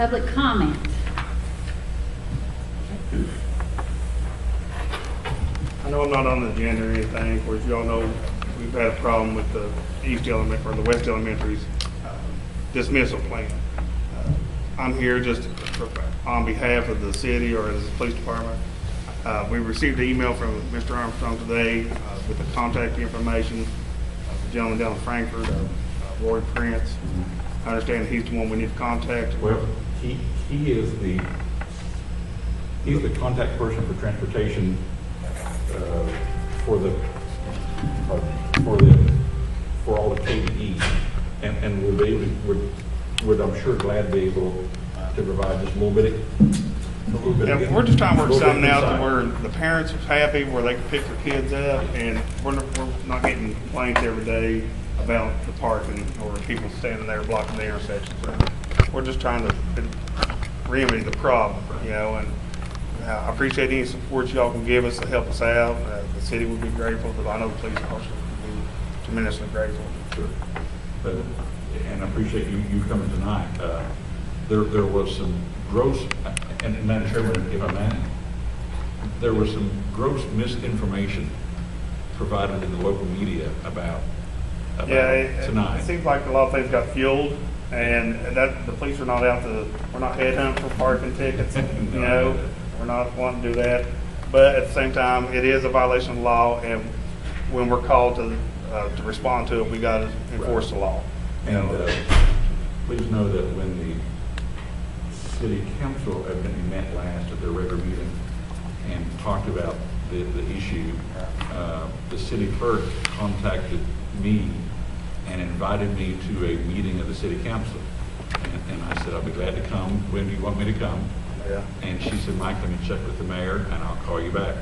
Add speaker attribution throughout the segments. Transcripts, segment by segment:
Speaker 1: public comment.
Speaker 2: I know I'm not on the agenda or anything. Of course, you all know we've had a problem with the East Elementary or the West Elementary's dismissal plan. I'm here just on behalf of the city or as the police department. We received an email from Mr. Armstrong today with the contact information of the gentleman down in Frankfurt, Roy Prince. I understand he's the one we need to contact.
Speaker 3: Well, he's the contact person for transportation for all the KDEs, and would I'm sure glad to be able to provide just a little bit.
Speaker 2: Yeah, we're just trying to work something out to where the parents are happy, where they can pick their kids up, and we're not getting complaints every day about the parking or people standing there blocking the intersections. We're just trying to remedy the problem, you know, and I appreciate any support y'all can give us to help us out. The city would be grateful, but I know the police officers would be tremendously grateful.
Speaker 3: Sure. And I appreciate you coming tonight. There was some gross, and Madam Chairman, if I may, there was some gross misinformation provided in the local media about tonight.
Speaker 2: It seems like a lot of things got fueled, and that the police are not out to, we're not headhunting for parking tickets, you know, we're not wanting to do that. But at the same time, it is a violation of the law, and when we're called to respond to it, we got to enforce the law.
Speaker 3: And please know that when the city council evidently met last at their regular meeting and talked about the issue, the city clerk contacted me and invited me to a meeting of the city council. And I said, I'll be glad to come. When do you want me to come?
Speaker 2: Yeah.
Speaker 3: And she said, Mike, let me check with the mayor and I'll call you back.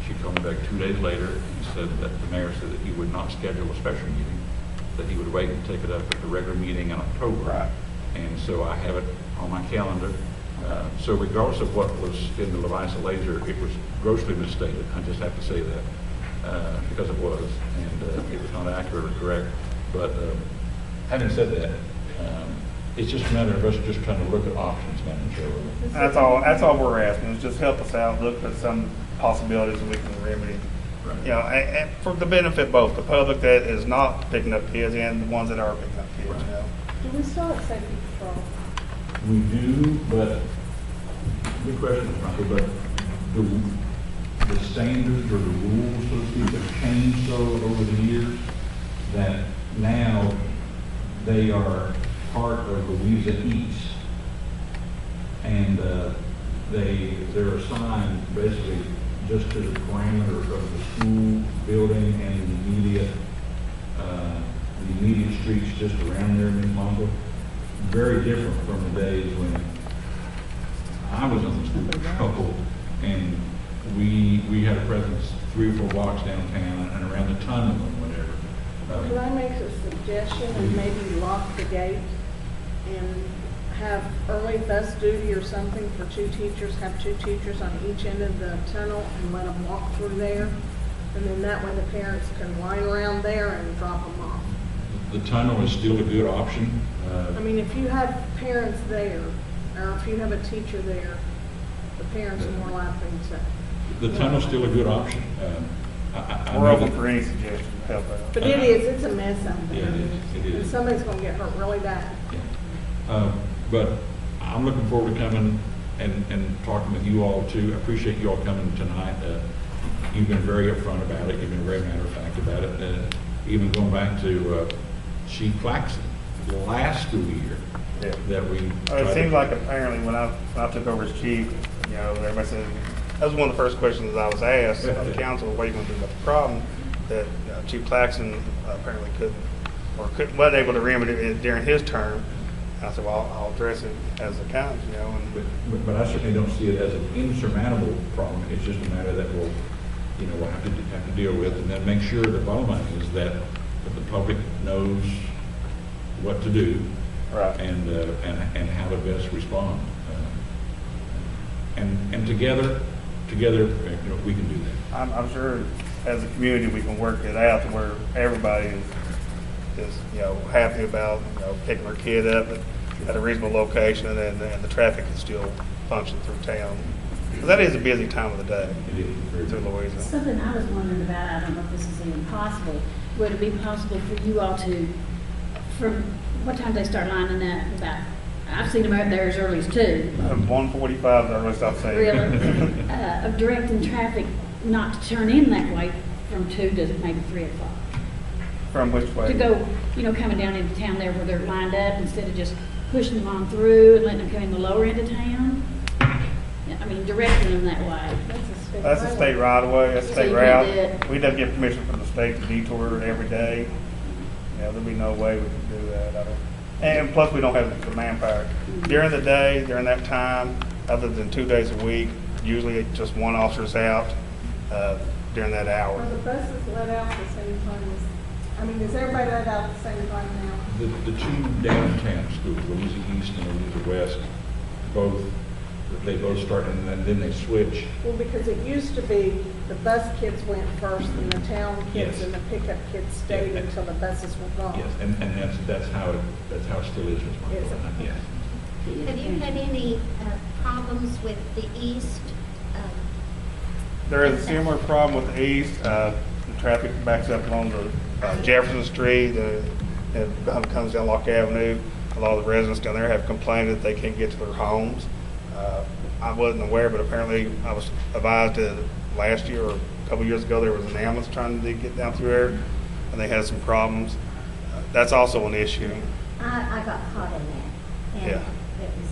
Speaker 3: She called me back 2 days later and said that the mayor said that he would not schedule a special meeting, that he would wait and take it up at the regular meeting in October.
Speaker 2: Right.
Speaker 3: And so I have it on my calendar. So regardless of what was in the Leviathan Laser, it was grossly misstated. I just have to say that because it was, and it was not accurate or correct. But having said that, it's just a matter of us just trying to look at options, Madam Chairwoman.
Speaker 2: That's all we're asking, is just help us out, look at some possibilities that we can remedy.
Speaker 3: Right.
Speaker 2: You know, and for the benefit of both the public that is not picking up kids and the ones that are picking up kids, you know.
Speaker 4: Do we still have safety patrol?
Speaker 3: We do, but good question, Frankie, but the standards or the rules, so to speak, have changed so over the years that now they are part of Louisa East, and they're assigned basically just to the parameter of the school building and the immediate streets just around there in Mongo. Very different from the days when I was on the school patrol, and we had a presence 3 or 4 blocks downtown and around the tunnel and whatever.
Speaker 4: Could I make a suggestion and maybe lock the gate and have early bus duty or something for 2 teachers, have 2 teachers on each end of the tunnel and let them walk through there? And then that way the parents can line around there and drop them off.
Speaker 3: The tunnel is still a good option.
Speaker 4: I mean, if you have parents there, or if you have a teacher there, the parents are more likely to.
Speaker 3: The tunnel's still a good option. I
Speaker 2: We're
Speaker 3: know
Speaker 2: open
Speaker 3: that-
Speaker 2: for any suggestions to help out.
Speaker 4: But it's a mess out there.
Speaker 3: Yeah, it is.
Speaker 4: And somebody's gonna get hurt really bad.
Speaker 3: Yeah. But I'm looking forward to coming and talking with you all too. I appreciate you all coming tonight. You've been very upfront about it. You've been very matter of fact about it. Even going back to Chief Claxton last school year,
Speaker 2: Yeah.
Speaker 3: that we.
Speaker 2: It seems like apparently when I took over as chief, you know, everybody said, that was one of the first questions that I was asked by the council, what are you going to do about the problem, that Chief Claxton apparently wasn't able to remedy it during his term. And I said, well, I'll address it as it comes, you know.
Speaker 3: But I certainly don't see it as an insurmountable problem. It's just a matter that we'll have to deal with, and then make sure the bottom line is that the public knows what to do,
Speaker 2: Right.
Speaker 3: and how to best respond. And together, we can do that.
Speaker 2: I'm sure as a community we can work it out to where everybody is happy about picking their kid up. But at a reasonable location, and then the traffic can still function through town. 'Cause that is a busy time of the day
Speaker 3: It is very
Speaker 2: through
Speaker 3: good.
Speaker 2: Louisiana.
Speaker 1: Something I was wondering about, I don't know if this is even possible, would it be possible for you all to, from what time they start lining up, about, I've seen them out there as early as 2,
Speaker 2: 1:45 is our earliest I've seen.
Speaker 1: really, of directing traffic not to turn in that way from 2 to maybe 3 o'clock.
Speaker 2: From which way?
Speaker 1: To go, coming down into town there where they're lined up, instead of just pushing them on through and letting them come in the lower end of town. I mean, directing them that way.
Speaker 2: That's a state right of way, that's a
Speaker 1: So
Speaker 2: state
Speaker 1: you
Speaker 2: route.
Speaker 1: can't do it.
Speaker 2: We'd have to get permission from the state to detour it every day. There'd be no way we could do that. I don't. And plus, we don't have the manpower. During the day, during that time, other than 2 days a week, usually just one officer's out during that hour.
Speaker 4: Are the buses let out at the same time is everybody let out at the same time now?
Speaker 3: The two downtown schools, Louisa East and Louisa West, they both start and then they switch.
Speaker 4: Well, because it used to be the bus kids went first and the town kids
Speaker 3: Yes.
Speaker 4: and the pickup kids stayed
Speaker 3: Yeah.
Speaker 4: until the buses were gone.
Speaker 3: Yes, and that's how it still is, Ms. Michael.
Speaker 4: Is it?
Speaker 3: Yes.
Speaker 5: Have you had any problems with the east?
Speaker 2: There is a similar problem with the east. The traffic backs up along the Jefferson Street. It comes down Locke Avenue. A lot of the residents down there have complained that they can't get to their homes. I wasn't aware, but apparently I was advised that last year or a couple years ago there was an ambulance trying to get down through there, and they had some problems. That's also an issue.
Speaker 5: I got caught in that. And
Speaker 2: Yeah.
Speaker 5: it was,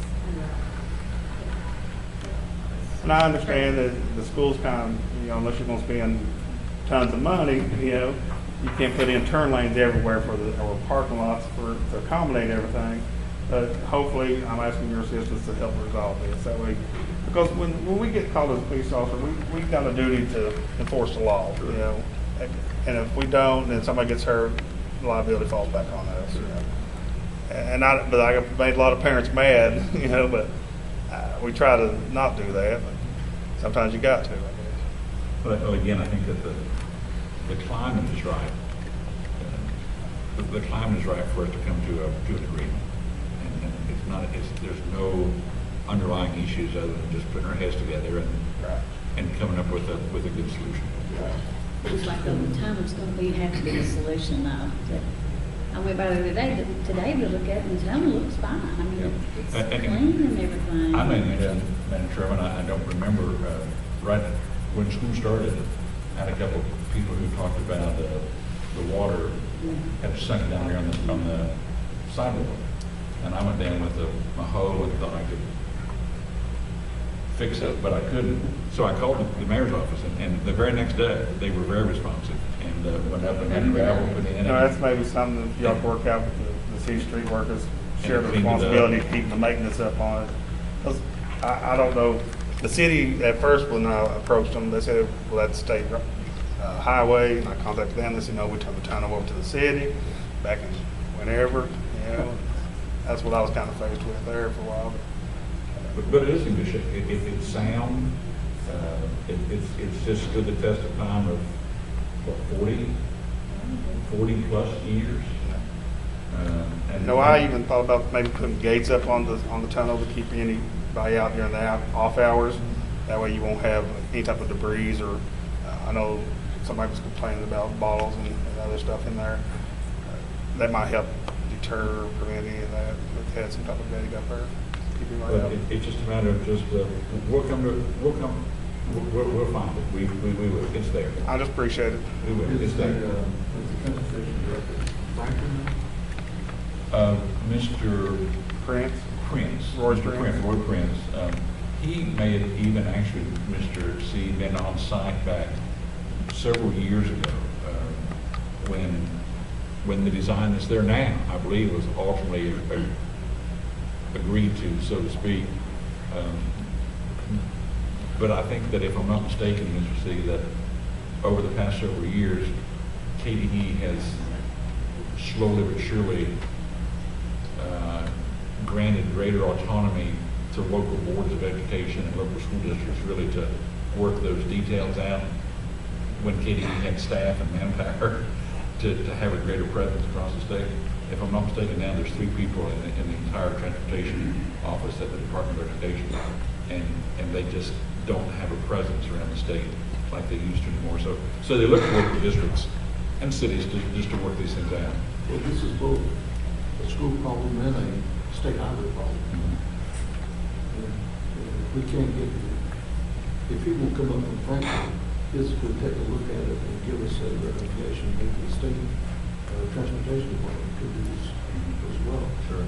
Speaker 2: And I understand that the school's kind of, unless you're going to spend tons of money, you can't put in turn lanes everywhere or parking lots to accommodate everything. But hopefully, I'm asking your assistance to help resolve this. That way, because when we get called as a police officer, we've got a duty to enforce the law, And if we don't, then somebody gets hurt, the liability falls back on us, But I made a lot of parents mad, but we try to not do that. But sometimes you got to, I guess.
Speaker 3: But again, I think that the climate is right. The climate is right for us to come to an agreement. And there's no underlying issues other than just putting our heads together and coming up with a good solution.
Speaker 1: Looks like the time it's gonna have to be a solution now. I went by the other day, today to look at it, and the town looks fine. I mean,
Speaker 3: Yeah.
Speaker 1: it's
Speaker 3: And-
Speaker 1: clean and everything.
Speaker 3: I may mention, Madam Chairman, I don't remember, right when school started, I had a couple of people who talked about the water had sunk down there on the sidewalk. And I went down with my hoe and thought I could fix it, but I couldn't. So I called the mayor's office, and the very next day, they were very responsive and went up and had gravel put in.
Speaker 2: That's maybe something that y'all can work out with the city street workers, share the
Speaker 3: clean it up.
Speaker 2: responsibility of keeping the maintenance up on it. 'Cause I don't know, the city, at first, when I approached them, they said, well, that's state highway, and I contacted them, they said, no, we took the tunnel over to the city, back in whenever, That's what I was kind of faced with there for a while.
Speaker 3: But it is in good shape. It's sound. It's just stood the test of time of, what, 40 plus years.
Speaker 2: I even thought about maybe putting gates up on the tunnel to keep anybody out during the off hours. That way you won't have any type of debris or, I know somebody was complaining about bottles and other stuff in there. That might help deter or prevent any of that. If they had some type of gate up there, keep it right out.
Speaker 3: It's just a matter of just, we'll find it. We will. It's there.
Speaker 2: I just appreciate it.
Speaker 3: We will. It's there. Mr.
Speaker 2: Prince?
Speaker 3: Roy Prince. He may have even actually, Mr. C, been on site back several years ago, when the design that's there now, I believe, was ultimately agreed to, so to speak. But I think that if I'm not mistaken, Mr. C, that over the past several years, KDE has slowly but surely granted greater autonomy to local boards of education and local school districts really to work those details out when KDE had staff and manpower to have a greater presence across the state. if I'm not mistaken, now there's 3 people in the entire transportation office at the Department of Education, and they just don't have a presence around the state like they used to anymore. So they look for districts and cities just to work these things out.
Speaker 6: Well, this is both a school problem and a state highway problem. We can't get, if people come up from Franklin, physically take a look at it and give us a recommendation, maybe the state transportation department could do this as well.
Speaker 3: Sure.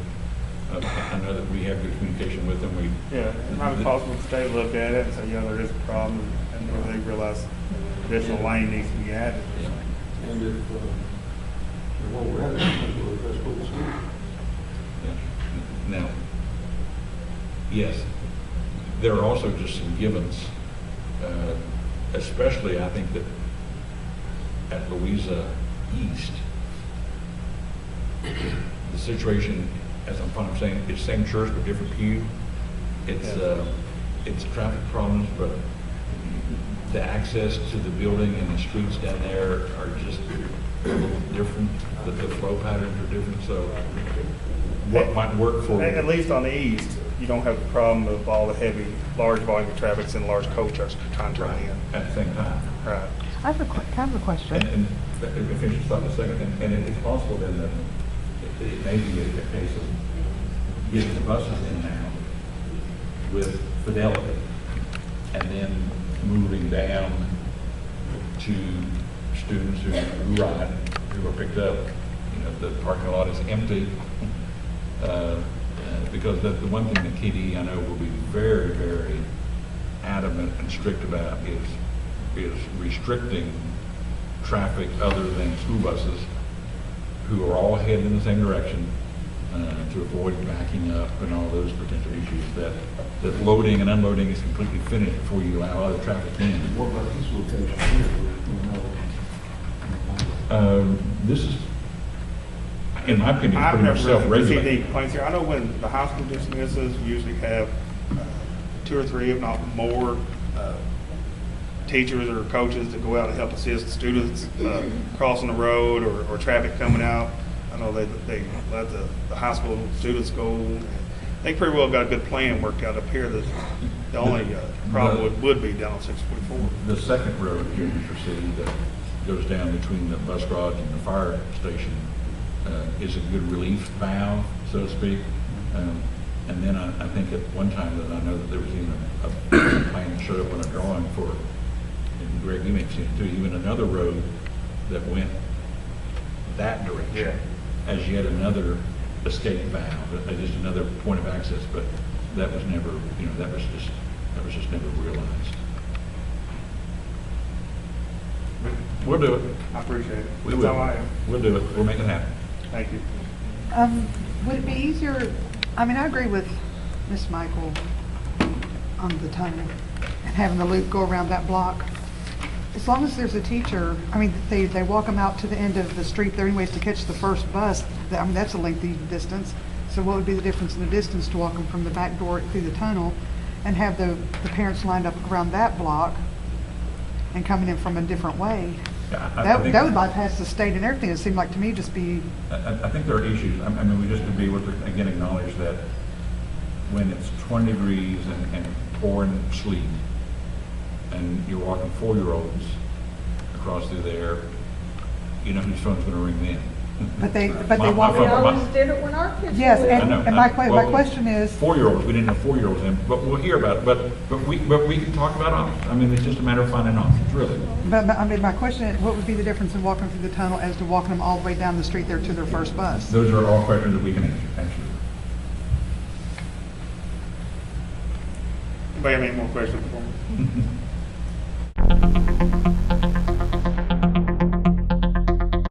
Speaker 3: I know that we have good communication with them.
Speaker 2: Yeah, it might be possible to stay look at it and say, yeah, there is a problem, and where they realize additional lane needs to be added.
Speaker 3: Yeah.
Speaker 6: And if, while we're at it, I think we'll address both schools.
Speaker 3: Yeah. Now, yes, there are also just some givens, especially I think that at Louisa East, the situation, as I'm saying, it's same church but different pew. It's traffic problems, but the access to the building and the streets down there are just a little different. The flow patterns are different. So what might work for
Speaker 2: At least on the east, you don't have the problem of all the heavy, large volume of traffic and large coach trucks trying to turn in.
Speaker 3: at the same time.
Speaker 2: Right.
Speaker 7: I have a question.
Speaker 3: And we finish this thought in a second, and it's possible then that it may be a case of getting the buses in now with Fidelity, and then moving down to students who ride, who are picked up. You know, the parking lot is empty, because the one thing that KDE I know will be very, very adamant and strict about is restricting traffic other than school buses who are all headed in the same direction, to avoid backing up and all those potential issues. That loading and unloading is completely finished before you allow other traffic in.
Speaker 6: What about this location here?
Speaker 2: This
Speaker 3: This is, in my opinion,
Speaker 2: I've
Speaker 3: pretty much
Speaker 2: never received any
Speaker 3: self-regulating.
Speaker 2: complaints here. I know when the high school dismisses, we usually have 2 or 3, if not more, teachers or coaches to go out and help assist students crossing the road or traffic coming out. I know they let the high school students go. They pretty well got a good plan worked out up here. The only problem would be down on 644.
Speaker 3: The second road here in Mr. City that goes down between the bus garage and the fire station is a good relief valve, so to speak. And then I think at one time that I know that there was even a plan that showed up on a drawing for, and Greg, you may have seen it too, even another road that went that direction as yet another escape valve, just another point of access. But that was never, that was just never realized. We'll do it.
Speaker 2: I appreciate it.
Speaker 3: We
Speaker 2: That's
Speaker 3: will.
Speaker 2: all I am.
Speaker 3: We'll do it. We'll make it happen.
Speaker 2: Thank you.
Speaker 7: Would it be easier, I mean, I agree with Ms. Michael on the tunnel and having the loop go around that block. As long as there's a teacher, I mean, they walk them out to the end of the street there anyways to catch the first bus. I mean, that's a lengthy distance. So what would be the difference in the distance to walk them from the back door through the tunnel and have the parents lined up around that block and coming in from a different way?
Speaker 3: Yeah, I think-
Speaker 7: That would bypass the state and everything. It seemed like to me just be,
Speaker 3: I think there are issues. I mean, we just to be able to, again, acknowledge that when it's 20 degrees and pouring sleet, and you're walking 4-year-olds across through there, you know whose phone's going to ring then.
Speaker 7: but they
Speaker 3: My
Speaker 7: walk.
Speaker 3: phone-
Speaker 4: We
Speaker 3: my-
Speaker 4: always did it when our kids
Speaker 7: Yes,
Speaker 4: were little.
Speaker 3: I know.
Speaker 7: and my
Speaker 3: Well,
Speaker 7: question is,
Speaker 3: 4-year-olds, we didn't have 4-year-olds in, but we'll hear about it. But we can talk about options. I mean, it's just a matter of finding options, really.
Speaker 7: but I mean, my question is, what would be the difference in walking through the tunnel as to walking them all the way down the street there to their first bus?
Speaker 3: Those are all questions that we can answer.
Speaker 2: Anybody have any more questions for me?